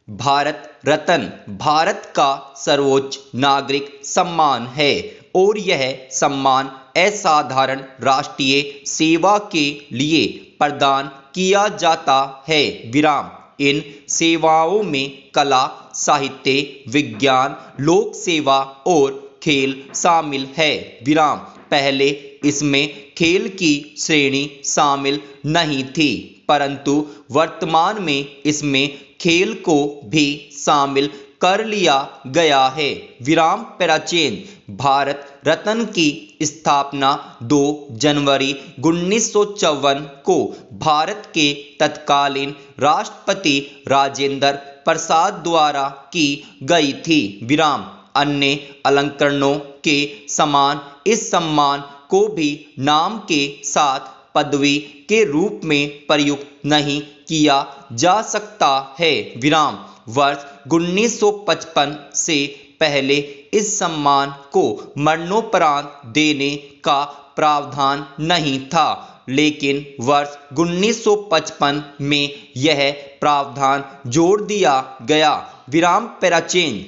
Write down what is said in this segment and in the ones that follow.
भारत रत्न भारत का सर्वोच्च नागरिक सम्मान है और यह सम्मान असाधारण राष्ट्रीय सेवा के लिए प्रदान किया जाता है। विराम इन सेवाओं में कला, साहित्य, विज्ञान, लोक सेवा और खेल शामिल है। विराम पहले इसमें खेल की श्रेणी शामिल नहीं थी, परंतु वर्तमान में इसमें खेल को भी शामिल कर लिया गया है। विराम पेराचेन भारत रत्न की स्थापना 2 जनवरी 1954 को भारत के तत्कालीन राष्ट्रपति राजेंद्र प्रसाद द्वारा की गई थी। विराम अन्य अलंकरणों के समान इस सम्मान को भी नाम के साथ पदवी के रूप में प्रयुक्त नहीं किया जा सकता है। विराम वर्ष 1955 से पहले इस सम्मान को मरणोपरांत देने का प्रावधान नहीं था, लेकिन वर्ष 1955 में यह प्रावधान जोड़ दिया गया। विराम पेराचेन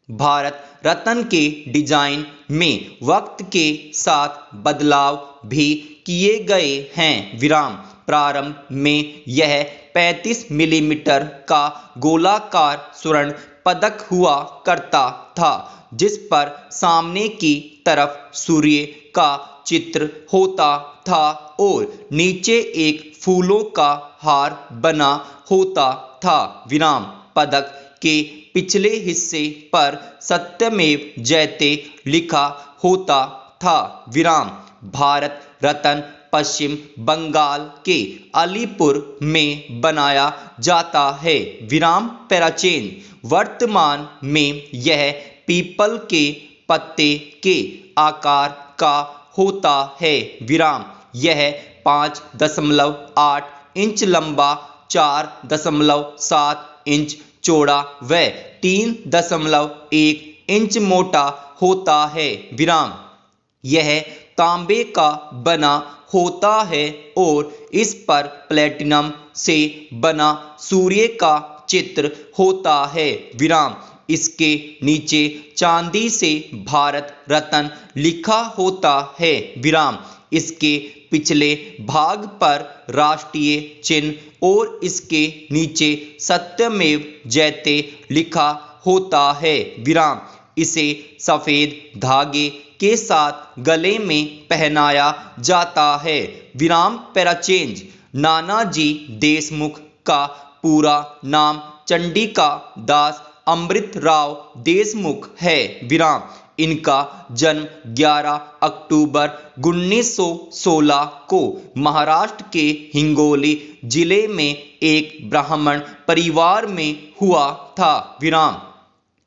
भारत रत्न के डिजाइन में वक्त के साथ बदलाव भी किए गए हैं। विराम प्रारंभ में यह 35 मिलीमीटर का गोलाकार स्वर्ण पदक हुआ करता था, जिस पर सामने की तरफ सूर्य का चित्र होता था और नीचे एक फूलों का हार बना होता था। विराम पदक के पिछले हिस्से पर सत्यमेव जयते लिखा होता था। विराम भारत रत्न पश्चिम बंगाल के अलीपुर में बनाया जाता है। विराम पेराचेन वर्तमान में यह पीपल के पत्ते के आकार का होता है। विराम यह 5.8 इंच लंबा, 4.7 इंच चौड़ा व 3.1 इंच मोटा होता है। विराम यह तांबे का बना होता है और इस पर प्लेटिनम से बना सूर्य का चित्र होता है। विराम इसके नीचे चांदी से भारत रत्न लिखा होता है। विराम इसके पिछले भाग पर राष्ट्रीय चिन्ह और इसके नीचे सत्यमेव जयते लिखा होता है। विराम इसे सफेद धागे के साथ गले में पहनाया जाता है। विराम पेराचेन नानाजी देशमुख का पूरा नाम चंडिका दास अमृतराव देशमुख है। विराम इनका जन्म 11 अक्टूबर 1916 को महाराष्ट्र के हिंगोली जिले में एक ब्राह्मण परिवार में हुआ था। विराम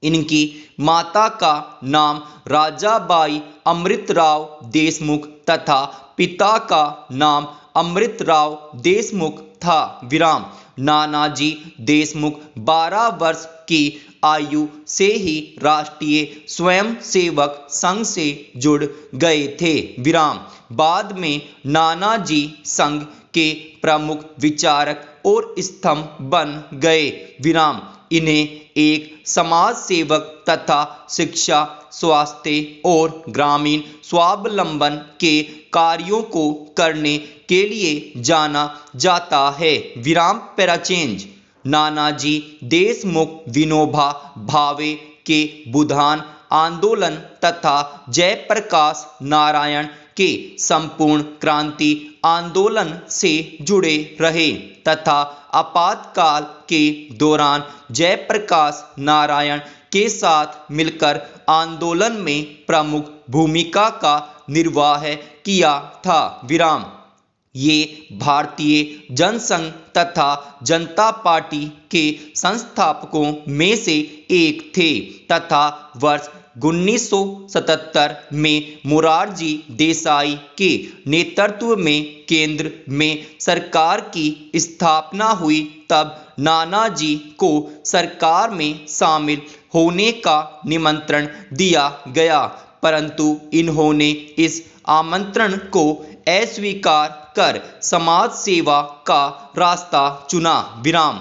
इनकी माता का नाम राजाबाई अमृतराव देशमुख तथा पिता का नाम अमृतराव देशमुख था। विराम नानाजी देशमुख 12 वर्ष की आयु से ही राष्ट्रीय स्वयंसेवक संघ से जुड़ गए थे। विराम बाद में नानाजी संघ के प्रमुख विचारक और स्तंभ बन गए। विराम इन्हें एक समाज सेवक तथा शिक्षा, स्वास्थ्य और ग्रामीण स्वावलंबन के कार्यों को करने के लिए जाना जाता है। विराम पेराचेन नानाजी देशमुख विनोबा भावे के बुधान आंदोलन तथा जयप्रकाश नारायण के संपूर्ण क्रांति आंदोलन से जुड़े रहे तथा आपातकाल के दौरान जयप्रकाश नारायण के साथ मिलकर आंदोलन में प्रमुख भूमिका का निर्वाह किया था। विराम ये भारतीय जनसंघ तथा जनता पार्टी के संस्थापकों में से एक थे तथा वर्ष 1977 में मोरारजी देसाई के नेतृत्व में केंद्र में सरकार की स्थापना हुई। तब नानाजी को सरकार में शामिल होने का निमंत्रण दिया गया, परंतु इन्होंने इस आमंत्रण को अस्वीकार कर समाज सेवा का रास्ता चुना। विराम